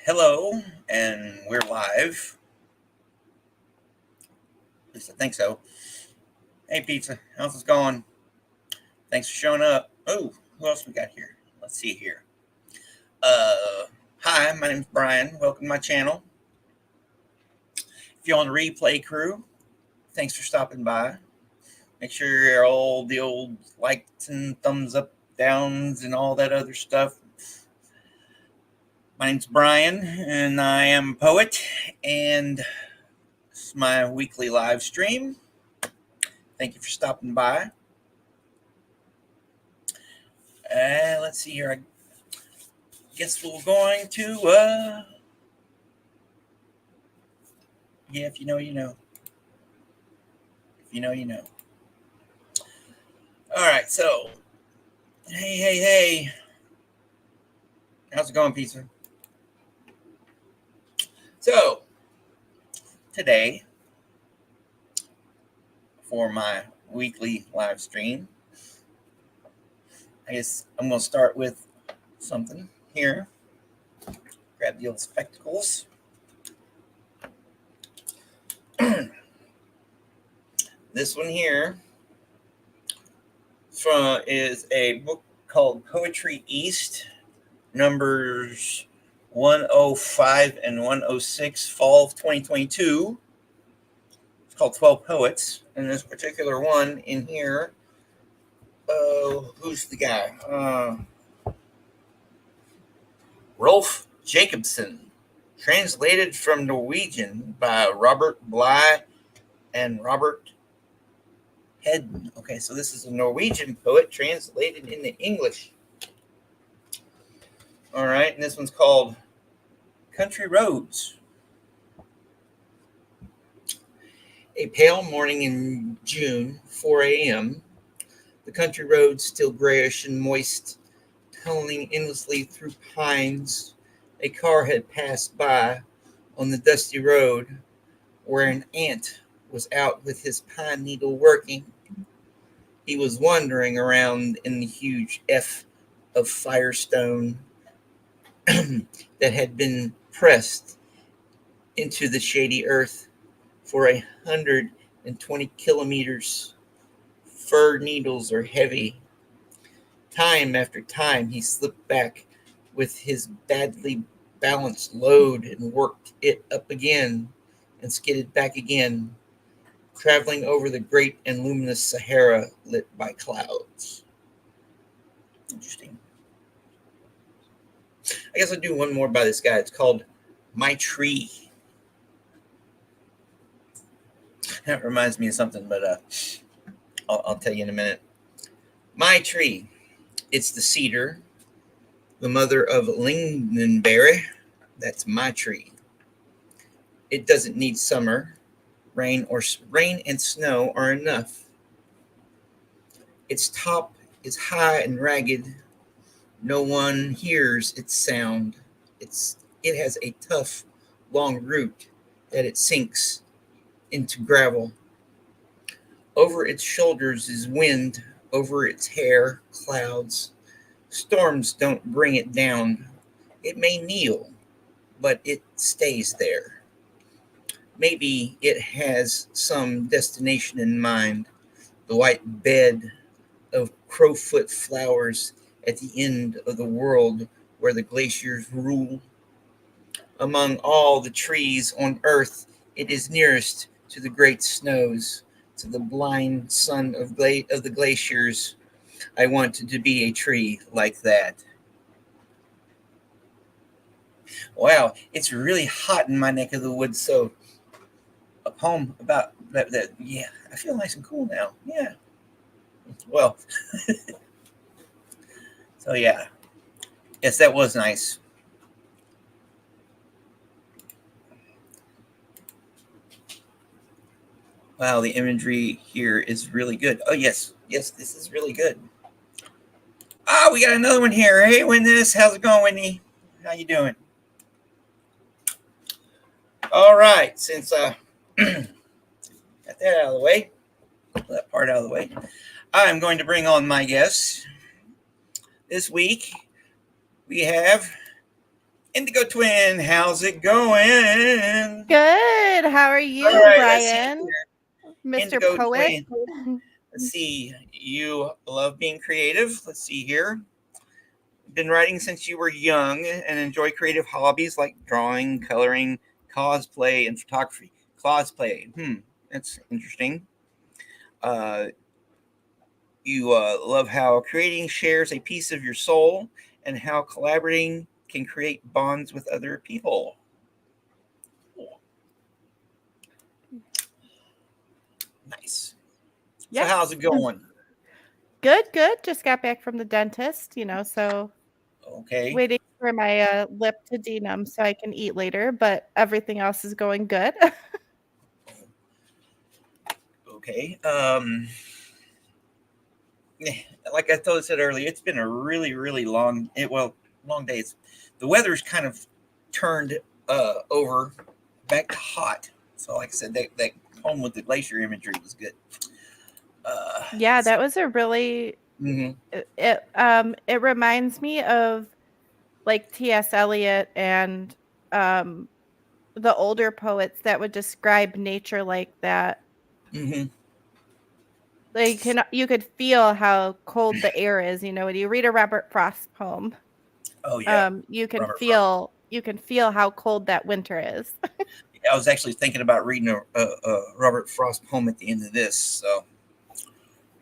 Hello, and we're live. At least I think so. Hey, Pizza, how's it going? Thanks for showing up. Oh, who else we got here? Let's see here. Hi, my name's Brian. Welcome to my channel. If you're on the replay crew, thanks for stopping by. Make sure all the old likes and thumbs up, downs, and all that other stuff. My name's Brian, and I am a poet, and this is my weekly live stream. Thank you for stopping by. Let's see here. I guess we're going to, if you know, you know. If you know, you know. All right, so, hey. How's it going, Pizza? So, today, for my weekly live stream, I guess I'm going to start with something here. Grab the old spectacles. This one here is a book called Poetry East, numbers 105 and 106, fall of 2022. It's called 12 Poets. And this particular one in here, who's the guy? Rolf Jacobson, translated from Norwegian by Robert Bly and Robert Hedden. Okay, so this is a Norwegian poet translated into English. All right, and this one's called Country Roads. A pale morning in June, 4 a.m., the country roads still grayish and moist, tunneling endlessly through pines. A car had passed by on the dusty road where an ant was out with his pine needle working. He was wandering around in the huge F of firestone that had been pressed into the shady earth for 120 kilometers. Fir needles are heavy. Time after time, he slipped back with his badly balanced load and worked it up again and skidded back again, traveling over the great and luminous Sahara lit by clouds. Interesting. I guess I'll do one more by this guy. It's called My Tree. That reminds me of something, but I'll tell you in a minute. My tree. It's the cedar, the mother of lingonberry. That's my tree. It doesn't need summer. Rain and snow are enough. Its top is high and ragged. No one hears its sound. It has a tough, long root that it sinks into gravel. Over its shoulders is wind, over its hair, clouds. Storms don't bring it down. It may kneel, but it stays there. Maybe it has some destination in mind, the white bed of crowfoot flowers at the end of the world where the glaciers rule. Among all the trees on earth, it is nearest to the great snows, to the blind sun of the glaciers. I wanted to be a tree like that. Wow, it's really hot in my neck of the woods, so a poem about that yeah, I feel nice and cool now. Yeah. Well, so yeah. Yes, that was nice. Wow, the imagery here is really good. Oh, yes, this is really good. Ah, we got another one here. Hey, Witness, how's it going, Whitney? How you doing? All right, since got that out of the way, that part out of the way, I'm going to bring on my guests. This week, we have Indigo-Twin, how's it going? Good. How are All you, right, let's see Brian? here. Mr. Poet? Indigo-Twin. Let's see. You love being creative. Let's see here. Been writing since you were young and enjoy creative hobbies like drawing, coloring, cosplay, and photography. Cosplay. That's interesting. Uh, you love how creating shares a piece of your soul and how collaborating can create bonds with other people. Nice. So, Yes. how's it going? Good, good. Just got back from the dentist, so Okay. waiting for my lip to denumb so I can eat later, but everything else is going good. Okay. Like I said earlier, it's been a really, really long day. The weather's kind of turned over back to hot. So, like I said, that home with the glacier imagery was good. Uh, Yeah, that was a really mm-hmm, it reminds me of like T.S. Eliot and um the older poets that would describe nature like that. mm-hmm. Like you could feel how cold the air is, when you read a Robert Frost poem. Oh yeah, Robert Frost. You can feel how cold that winter is. I was actually thinking about reading a Robert Frost poem at the end of this.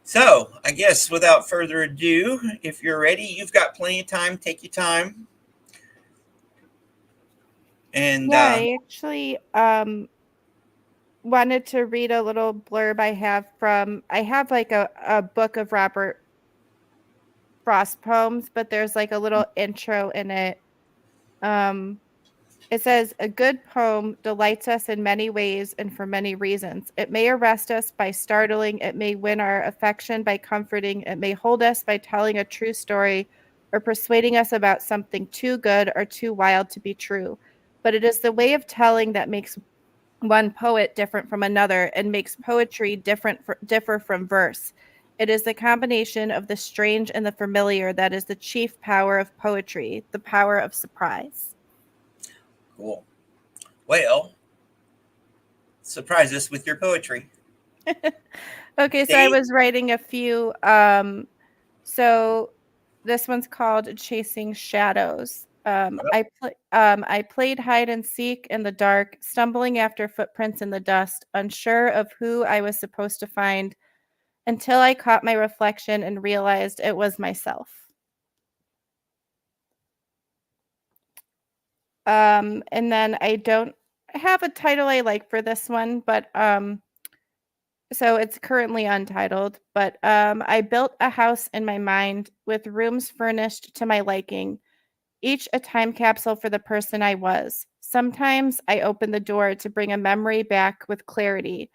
So I guess without further ado, if you're ready, you've got plenty of time. Take your time, and Yeah, I actually wanted to read a little blurb I have like a book of Robert Frost poems, but there's like a little intro in it. Um It says, a good poem delights us in many ways and for many reasons. It may arrest us by startling, it may win our affection by comforting, it may hold us by telling a true story or persuading us about something too good or too wild to be true. But it is the way of telling that makes one poet different from another and makes poetry differ from verse. It is the combination of the strange and the familiar that is the chief power of poetry, the power of surprise. cool. Well, surprise us with your poetry. Okay, so I Date? was writing a few. So this one's called Chasing Shadows. I played hide and seek in the dark, stumbling after footprints in the dust, unsure of who I was supposed to find, until I caught my reflection and realized it was myself. And then I don't have a title I like for this one, but so it's currently untitled, but I built a house in my mind with rooms furnished to my liking, each a time capsule for the person I was. Sometimes I open the door to bring a memory back with clarity,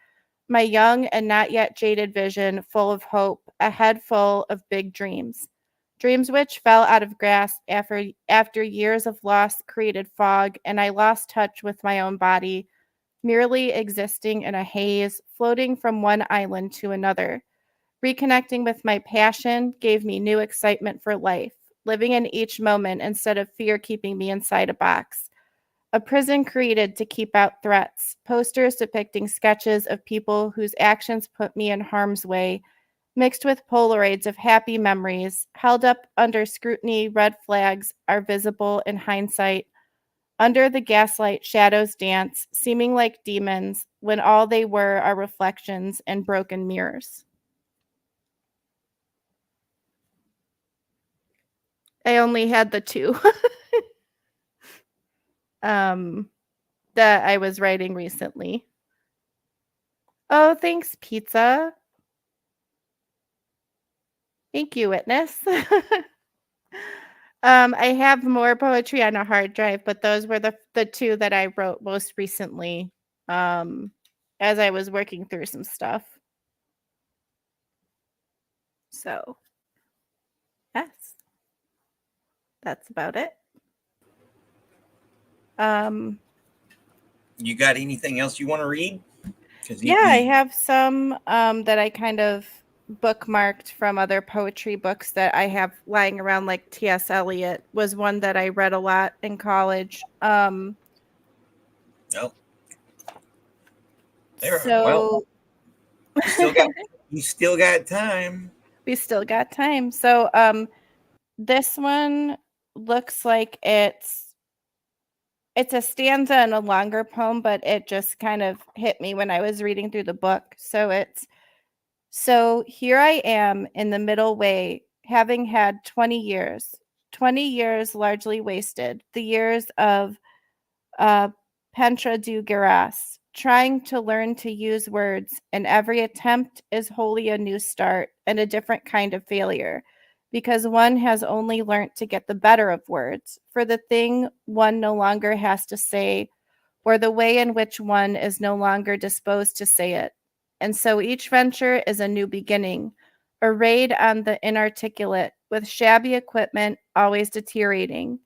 my young and not yet jaded vision full of hope, a head full of big dreams. Dreams which fell out of grasp after years of loss created fog, and I lost touch with my own body, merely existing in a haze, floating from one island to another. Reconnecting with my passion gave me new excitement for life, living in each moment instead of fear keeping me inside a box. A prison created to keep out threats, posters depicting sketches of people whose actions put me in harm's way, mixed with Polaroids of happy memories, held up under scrutiny, red flags are visible in hindsight. Under the gaslight, shadows dance, seeming like demons, when all they were are reflections and broken mirrors. I only had the two um, that I was writing recently. Oh, thanks, pizza. Thank you, witness. I have more poetry on a hard drive, but those were the two that I wrote most recently um, as I was working through some stuff. So, yes, that's about it. Um, You got anything else you want to read? Because yeah, I have some that I kind of bookmarked from other poetry books that I have lying around, like T.S. Eliot was one that I read a lot in college. Nope. There. Well, So you still got you still got time. we still got time. So this one looks like it's a stanza and a longer poem, but it just kind of hit me when I was reading through the book. So here I am in the middle way, having had 20 years largely wasted, the years of Pentra du Garas, trying to learn to use words, and every attempt is wholly a new start and a different kind of failure, because one has only learnt to get the better of words, for the thing one no longer has to say, or the way in which one is no longer disposed to say it. And so each venture is a new beginning, a raid on the inarticulate, with shabby equipment always deteriorating,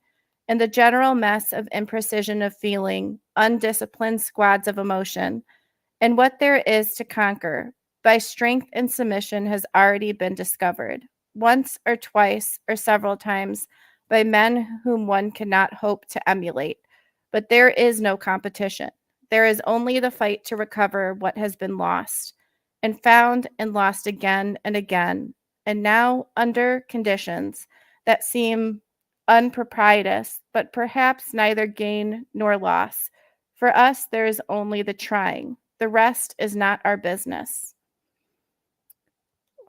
and the general mess of imprecision of feeling, undisciplined squads of emotion, and what there is to conquer by strength and submission has already been discovered, once or twice or several times, by men whom one cannot hope to emulate. But there is no competition. There is only the fight to recover what has been lost, and found and lost again and again, and now under conditions that seem unpropitious, but perhaps neither gain nor loss. For us, there is only the trying. The rest is not our business.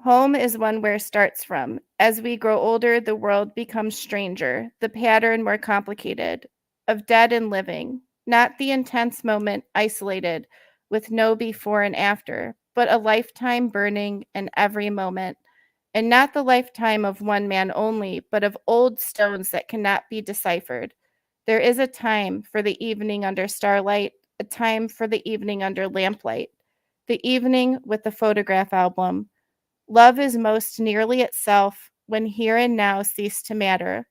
Home is one where starts from. As we grow older, the world becomes stranger, the pattern more complicated, of dead and living, not the intense moment isolated with no before and after, but a lifetime burning in every moment, and not the lifetime of one man only, but of old stones that cannot be deciphered. There is a time for the evening under starlight, a time for the evening under lamplight, the evening with the photograph album. Love is most nearly itself when here and now cease to matter.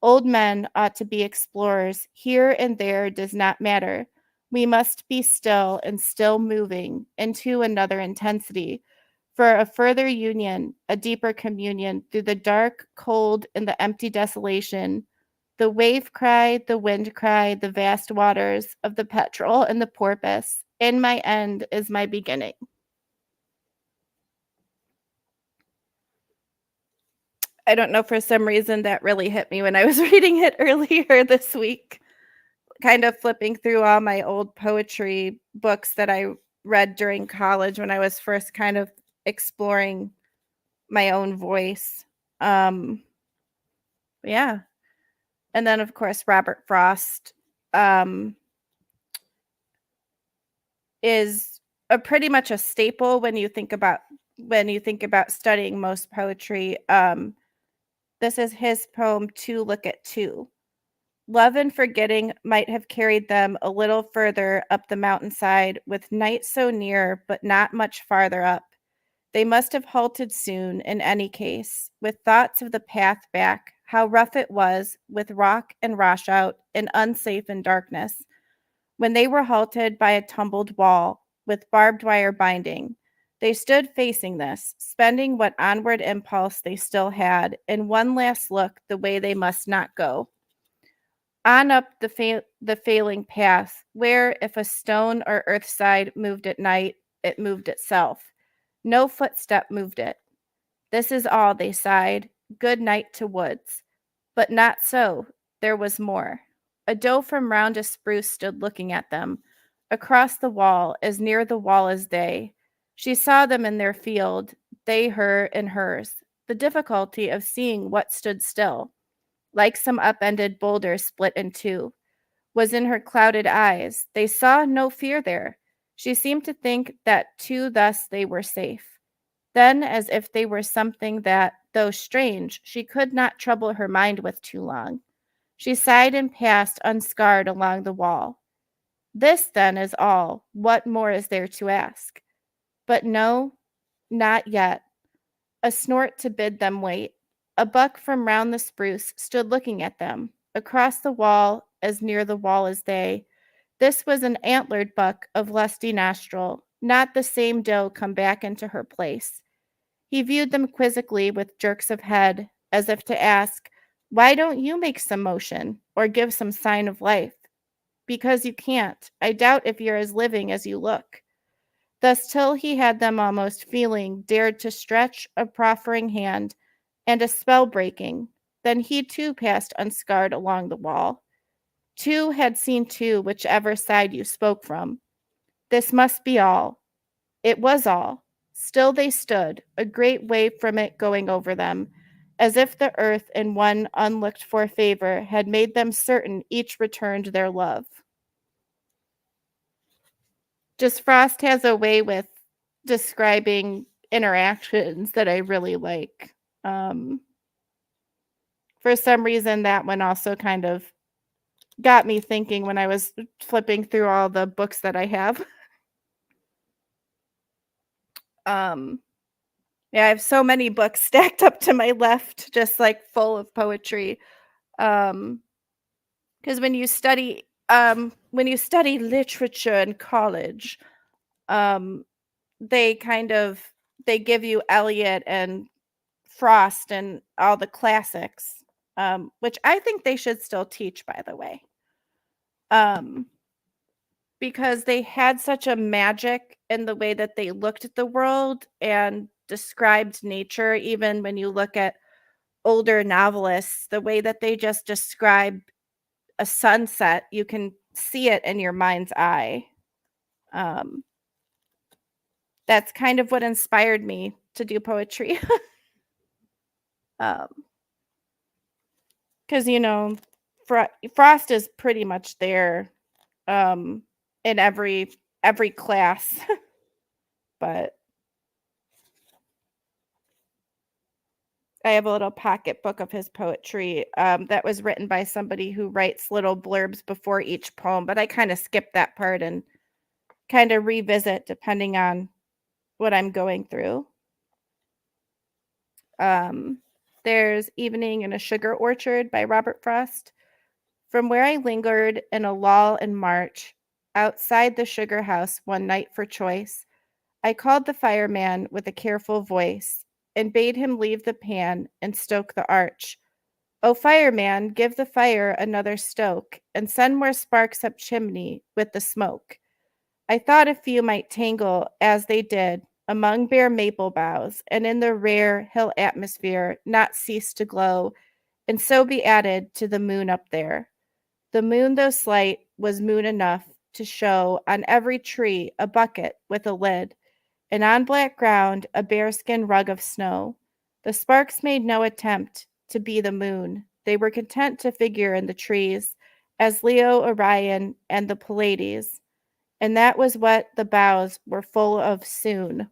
Old men ought to be explorers. Here and there does not matter. We must be still and still moving into another intensity for a further union, a deeper communion through the dark, cold, and the empty desolation. The wave cry, the wind cry, the vast waters of the petrel and the porpoise. In my end is my beginning. I don't know, for some reason that really hit me when I was reading it earlier this week. Kind of flipping through all my old poetry books that I read during college when I was first kind of exploring my own voice. Yeah. And then of course Robert Frost is a pretty much a staple when you think about studying most poetry. This is his poem To Look at Two. Love and forgetting might have carried them a little further up the mountainside, with night so near, but not much farther up. They must have halted soon, in any case, with thoughts of the path back, how rough it was, with rock and washout, and unsafe in darkness, when they were halted by a tumbled wall, with barbed wire binding. They stood facing this, spending what onward impulse they still had, in one last look the way they must not go. On up the failing path, where if a stone or earth side moved at night, it moved itself. No footstep moved it. This is all, they sighed. Good night to woods. But not so. There was more. A doe from round a spruce stood looking at them, across the wall, as near the wall as they. She saw them in their field, they her in hers. The difficulty of seeing what stood still, like some upended boulder split in two, was in her clouded eyes. They saw no fear there. She seemed to think that too thus they were safe. Then, as if they were something that, though strange, she could not trouble her mind with too long, she sighed and passed unscarred along the wall. This, then, is all. What more is there to ask? But no, not yet. A snort to bid them wait. A buck from round the spruce stood looking at them, across the wall, as near the wall as they. This was an antlered buck of lusty nostril, not the same doe come back into her place. He viewed them quizzically with jerks of head, as if to ask, "Why don't you make some motion, or give some sign of life?" "Because you can't. I doubt if you're as living as you look." Thus, till he had them almost feeling, dared to stretch a proffering hand, and a spell breaking. Then he too passed unscarred along the wall. Two had seen two, whichever side you spoke from. This must be all. It was all. Still they stood, a great wave from it going over them, as if the earth in one unlooked for favor had made them certain each returned their love. Just Frost has a way with describing interactions that I really like. Um, for some reason, that one also kind of got me thinking when I was flipping through all the books that I have. Um, yeah, I have so many books stacked up to my left, just like full of poetry. Because when you study literature in college, um, they kind of they give you Eliot and Frost and all the classics, which I think they should still teach, by the way, um, because they had such a magic in the way that they looked at the world and described nature. Even when you look at older novelists, the way that they just describe a sunset, you can see it in your mind's eye. Um, that's kind of what inspired me to do poetry. um, because Frost is pretty much there um in every class. But I have a little pocketbook of his poetry that was written by somebody who writes little blurbs before each poem, but I kind of skip that part and kind of revisit depending on what I'm going through. um there's Evening in a Sugar Orchard by Robert Frost. From where I lingered in a lull in March, outside the sugar house one night for choice, I called the fireman with a careful voice, and bade him leave the pan and stoke the arch. "O fireman, give the fire another stoke, and send more sparks up chimney with the smoke." I thought a few might tangle, as they did, among bare maple boughs, and in the rare hill atmosphere not cease to glow, and so be added to the moon up there. The moon, though slight, was moon enough to show on every tree a bucket with a lid, and on black ground a bearskin rug of snow. The sparks made no attempt to be the moon. They were content to figure in the trees as Leo, Orion, and the Pleiades, and that was what the boughs were full of soon.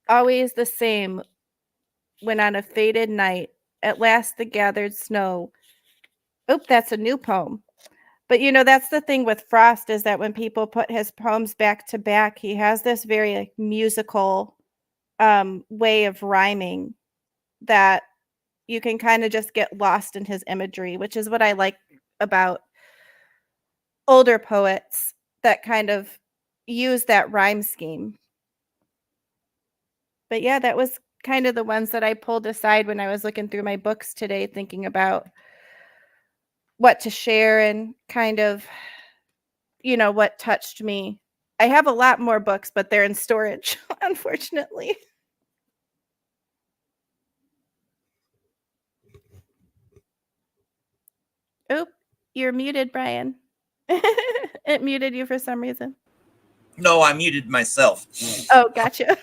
Always the same when on a faded night, at last the gathered snow. Oop, that's a new poem. But that's the thing with Frost, is that when people put his poems back to back, he has this very like musical way of rhyming that you can kind of just get lost in his imagery, which is what I like about older poets that kind of use that rhyme scheme. But yeah, that was kind of the ones that I pulled aside when I was looking through my books today, thinking about what to share and kind of, what touched me. I have a lot more books, but they're in storage, unfortunately. Oop, you're muted, Brian. It muted you for some reason. No, I muted myself. Oh, gotcha.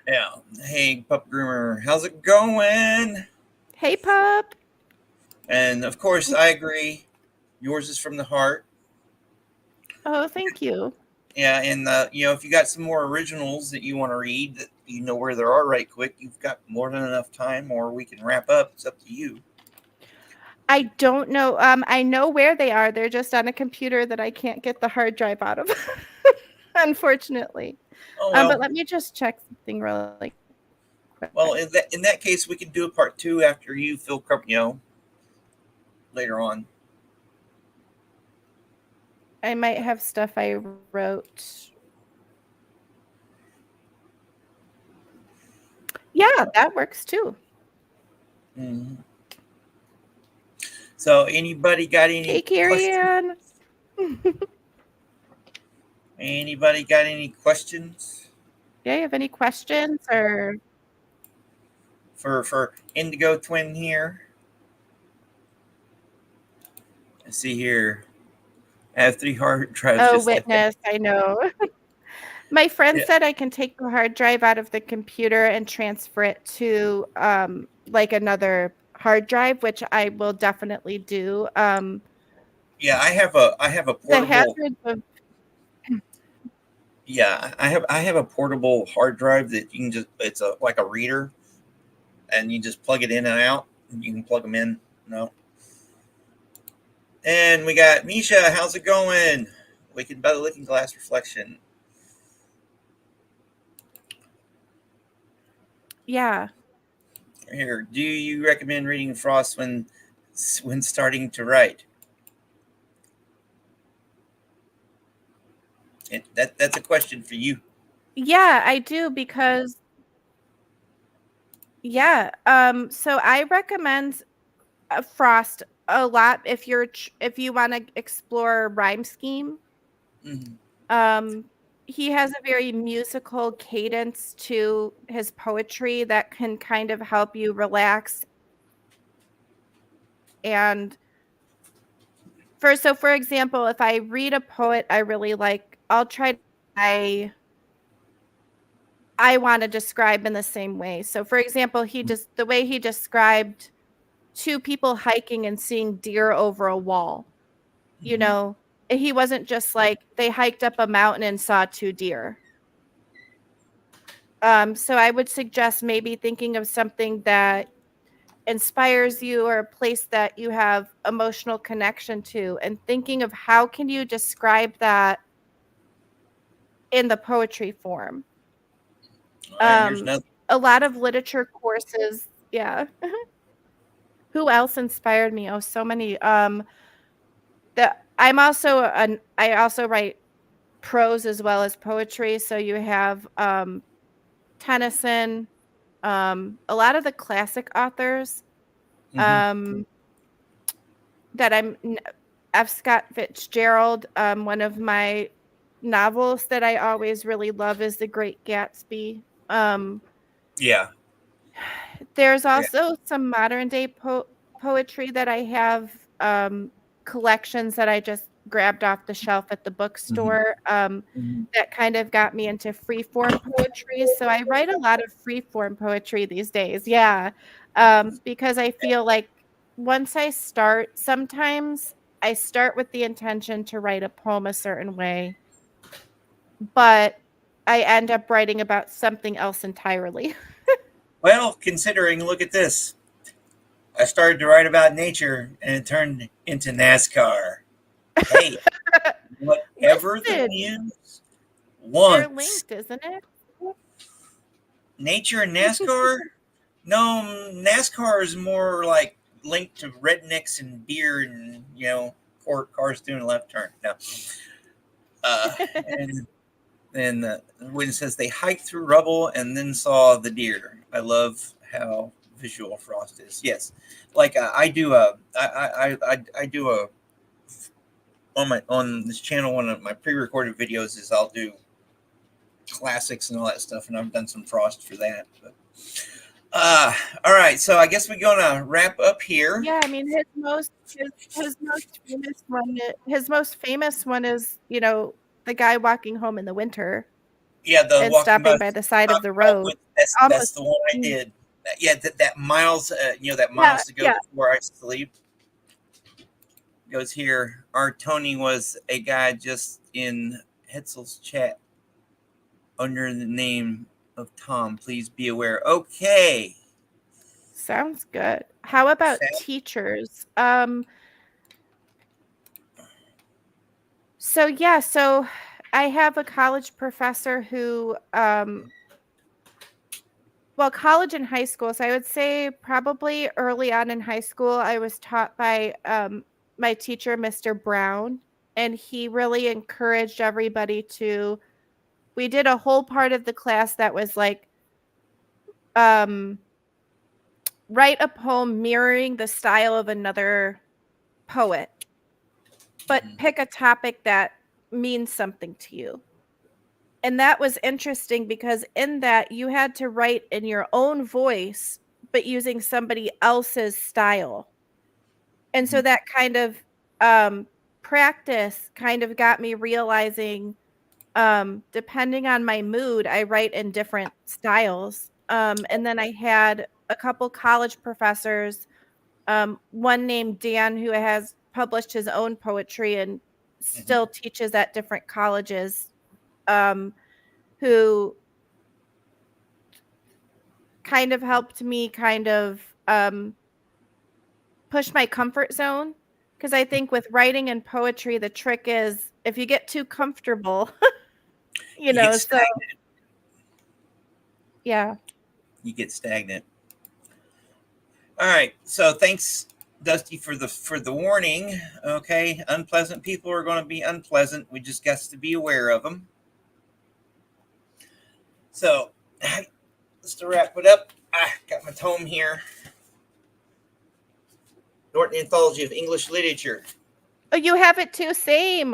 Yeah. Hey, Pup Groomer, how's it going? Hey, pup. And of course, I agree. Yours is from the heart. Oh, thank you. Yeah, and if you got some more originals that you want to read, that you know where they are right quick, you've got more than enough time, or we can wrap up. It's up to you. I don't know. I know where they are. They're just on a computer that I can't get the hard drive out of, unfortunately. Oh But well. let me just check something really quick. Well, in that case, we can do a part two after you feel later on. I might have stuff I wrote. Yeah, that works too. Mhm. So, anybody got any Hey, Carrie questions? Ann. Anybody got any questions Yeah, you have any questions or for Indigo-Twin here? Let's see here. I have 3 hard drives oh, just like that. witness, I know. My friend Yeah, said I can take the hard drive out of the computer and transfer it to like another hard drive, which I will definitely do. yeah. I have a The portable. hazards of Yeah, I have a portable hard drive that you can just. It's a like a reader, and you just plug it in and out. You can plug them in. No. And we got Misha. How's it going? Waking by the Looking Glass Reflection. yeah. Here, do you recommend reading Frost when starting to write? That's a question for you. Yeah, I do because yeah, so I recommend Frost a lot if if you want to explore rhyme scheme. Mhm. Um, he has a very musical cadence to his poetry that can kind of help you relax. And for example, if I read a poet I really like, I'll try I want to describe in the same way. So for example, he just the way he described two people hiking and seeing deer over a wall, you Mhm. know, he wasn't just like they hiked up a mountain and saw two deer. So I would suggest maybe thinking of something that inspires you or a place that you have emotional connection to and thinking of how can you describe that in the poetry form. All right, here's another. A lot of literature courses, yeah. Who else inspired me? Oh, so many. I also write prose as well as poetry. So you have Tennyson, a lot of the classic authors. Hmm. Um, that I'm F. Scott Fitzgerald. One of my novels that I always really love is The Great Gatsby. Um, Yeah, there's yeah. also some modern day poetry that I have collections that I just grabbed off the shelf at the Hmm. bookstore Hmm. that kind of got me into free form poetry. So I write a lot of free form poetry these days. Yeah. Because I feel like once I start, sometimes I start with the intention to write a poem a certain way, but I end up writing about something else entirely. Well, considering, look at this. I started to write about nature, and it turned into NASCAR. Hey, whatever the Listen, muse they're wants. linked, isn't it? Nature and NASCAR? No, NASCAR is more like linked to rednecks and beer and cars doing a left turn. No, uh, and when it says they hiked through rubble and then saw the deer, I love how visual Frost is. Yes, like I do a on this channel. One of my pre-recorded videos is I'll do classics and all that stuff, and I've done some Frost for that. But all right, so I guess we're gonna wrap up here. Yeah, I mean his his most famous one is, you know, the guy walking home in the winter Yeah, the and walking stopping by by the side of the oh, road. that's Almost the one I did. Yeah, that miles, that yeah, miles to go yeah. before I sleep goes here. Our Tony was a guy just in Hetzel's chat under the name of Tom. Please be aware. Okay. Sounds good. How about Sound- teachers? So yeah, so I have a college professor who well, college and high school. So I would say probably early on in high school, I was taught by my teacher, Mr. Brown, and he really encouraged everybody to. We did a whole part of the class that was like um, write a poem mirroring the style of another poet, but Mhm. pick a topic that means something to you. And that was interesting because in that you had to write in your own voice, but using somebody else's style. And so Mhm. that kind of um, practice kind of got me realizing, depending on my mood, I write in different styles. And then I had a couple college professors, one named Dan, who has published his own poetry and Mhm. still teaches at different colleges, um, who kind of helped me kind of push my comfort zone. Because I think with writing and poetry, the trick is if you get too comfortable, You get so stagnant. yeah. You get stagnant. All right. So thanks, Dusty, for the warning. Okay, unpleasant people are going to be unpleasant. We just got to be aware of them. So let's to wrap it up. I got my tome here. Norton Anthology of English Literature. Oh, you have it too. Same.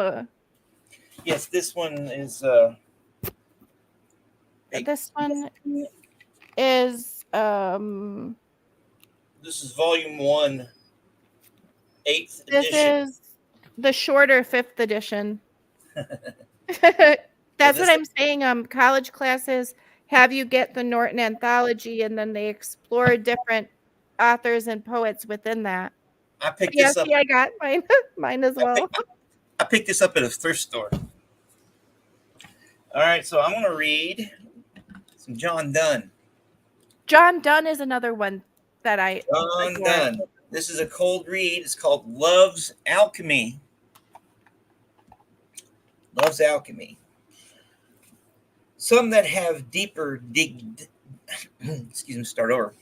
Yes, this one is a, This one is this is volume one, eighth this edition. is the shorter 5th edition. Yeah, That's what this I'm saying. College classes have you get the Norton Anthology, and then they explore different authors and poets within that. I picked Yeah, this up. see, I got mine, mine as I well. picked, I picked this up at a thrift store. All right, so I'm going to read some John Donne. John Donne is another one that I John adore. Donne. This is a cold read. It's called Love's Alchemy. Love's Alchemy. Some that have deeper digged, excuse me, start over.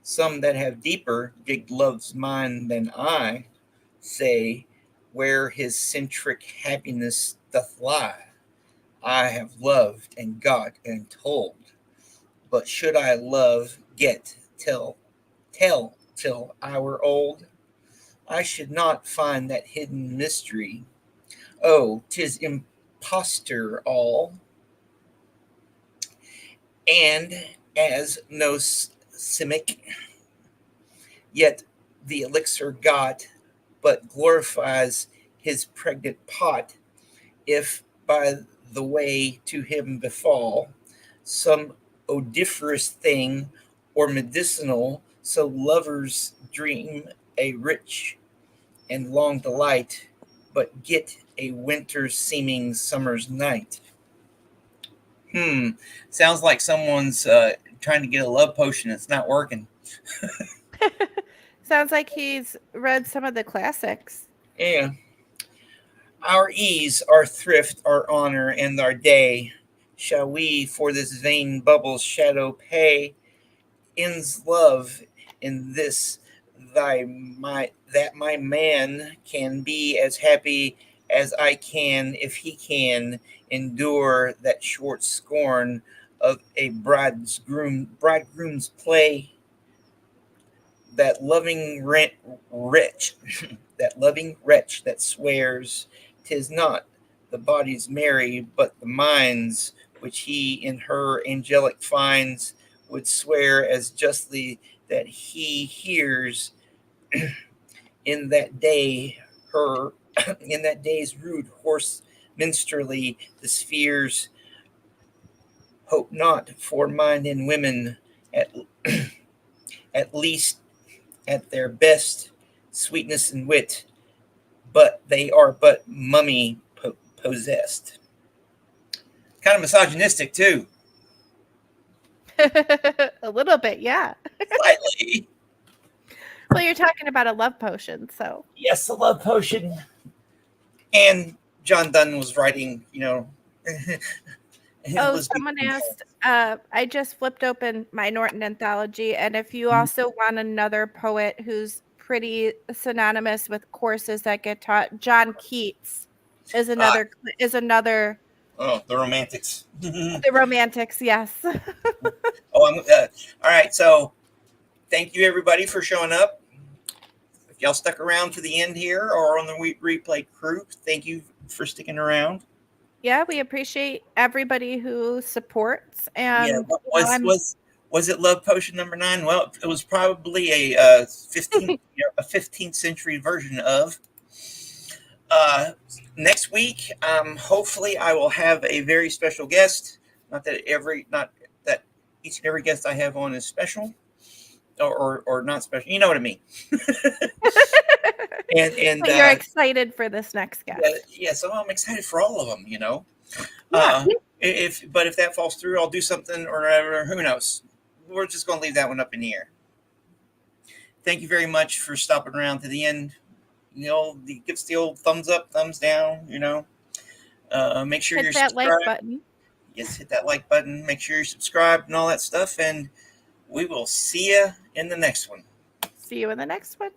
Some that have deeper digged love's mine than I say, where his centric happiness doth lie. I have loved and got and told, but should I love, get, tell till I were old, I should not find that hidden mystery. Oh, 'tis imposture all, and as no simic, yet the elixir got, but glorifies his pregnant pot, if by the way to him befall some odoriferous thing or medicinal, so lovers dream a rich and long delight, but get a winter seeming summer's night. Hmm. Sounds like someone's trying to get a love potion. It's not working. Sounds like he's read some of the classics. Yeah. Our ease, our thrift, our honor, and our day, shall we for this vain bubble's shadow pay? Ends love in this thy my that my man can be as happy as I can, if he can endure that short scorn of a bridegroom's play, that wretch that loving wretch that swears 'tis not the body's merry but the mind's, which he in her angelic finds, would swear as justly that he hears in that day her in that day's rude horse minstrelly the spheres hope not for mind and women at at least at their best sweetness and wit, but they are but mummy possessed. Kind of misogynistic too, A little bit, yeah. slightly. Well, you're talking about a love potion, so. Yes, a love potion. And John Donne was writing, Oh, Elizabeth. someone asked, I just flipped open my Norton Anthology, and if you Mhm. also want another poet who's pretty synonymous with courses that get taught, John Keats is Uh, another is another. Oh, the romantics. The romantics, yes. All right. So thank you everybody for showing up. If y'all stuck around to the end here or on the replay crew, thank you for sticking around. Yeah, we appreciate everybody who supports. Yeah, And was it Love Potion number 9? Well, it was probably a 15th century version of. Next week, hopefully, I will have a very special guest. Not that each and every guest I have on is special, or not special. You know what I mean. and you're excited for this next guest. So I'm excited for all of them. Yeah. If that falls through, I'll do something or whatever. Who knows? We're just going to leave that one up in the air. Thank you very much for stopping around to the end. Give us the old thumbs up, thumbs down. Make sure you're that subscribed. like button. Yes, hit that like button. Make sure you're subscribed and all that stuff. And we will see you in the next one. See you in the next one.